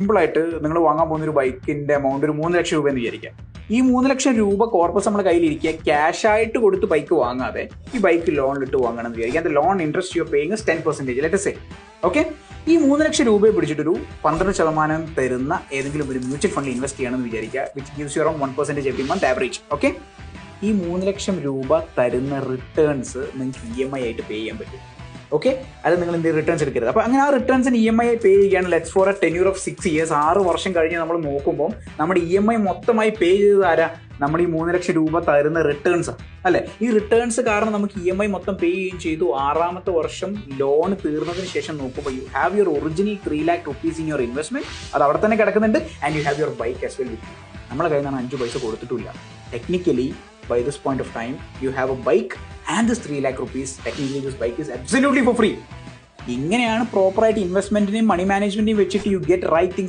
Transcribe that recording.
സിമ്പിളായിട്ട് നിങ്ങൾ വാങ്ങാൻ പോകുന്ന ഒരു ബൈക്കിന്റെ എമൗണ്ട് ഒരു 3 ലക്ഷം രൂപ എന്ന് വിചാരിക്കാം. ഈ 3 ലക്ഷം രൂപ കോർപ്പസ് നമ്മുടെ കയ്യിലിരിക്കുക, ക്യാഷ് ആയിട്ട് കൊടുത്ത് ബൈക്ക് വാങ്ങാതെ ഈ ബൈക്ക് ലോണിലിട്ട് വാങ്ങണം എന്ന് വിചാരിക്കാം. Loan interest you paying 10%, let say. Okay, ഈ 3 ലക്ഷം രൂപയെ പിടിച്ചിട്ടൊരു 12% തരുന്ന ഏതെങ്കിലും ഒരു മ്യൂച്വൽ ഫണ്ടിൽ ഇൻവെസ്റ്റ് ചെയ്യണമെന്ന് വിചാരിക്കുക, which gives you around 1% every month average. Okay, ഈ 3 ലക്ഷം രൂപ തരുന്ന റിട്ടേൺസ് നിങ്ങൾക്ക് EMI ആയിട്ട് പേ ചെയ്യാൻ പറ്റും. ഓക്കെ, അത് നിങ്ങൾ എന്ത് റിട്ടേൺസ് എടുക്കരുത്. അപ്പോൾ അങ്ങനെ ആ റിട്ടേൺസിന് EMI പേ ചെയ്യുകയാണ്. Let's for a tenure of 6 years, 6 വർഷം കഴിഞ്ഞ് നമ്മൾ നോക്കുമ്പോൾ നമ്മുടെ EMI മൊത്തമായി പേ ചെയ്തത് ആരാ? നമ്മൾ ഈ 3 ലക്ഷം രൂപ തരുന്ന റിട്ടേൺസ് അല്ലേ? ഈ റിട്ടേൺസ് കാരണം നമുക്ക് EMI മൊത്തം പേ ചെയ്യുകയും ചെയ്തു. 6ാമത്തെ വർഷം ലോൺ തീർന്നതിന് ശേഷം നോക്കുമ്പോൾ you have your original 3 lakh rupees in your investment. അത് അവിടെ തന്നെ കിടക്കുന്നുണ്ട്. And you have your bike as well with you. നമ്മളെ കയ്യിൽ നിന്നാണ് 5 പൈസ കൊടുത്തിട്ടില്ല. Technically by this point of time you have a bike and this 3 lakh rupees. Technically this bike is absolutely for free. ഇങ്ങനെയാണ് പ്രോപ്പറായിട്ട് ഇൻവെസ്റ്റ്മെന്റിനെയും മണി മാനേജ്മെന്റിനെയും വെച്ചിട്ട് യു ഗെറ്റ് റൈറ്റ് തിങ്സ്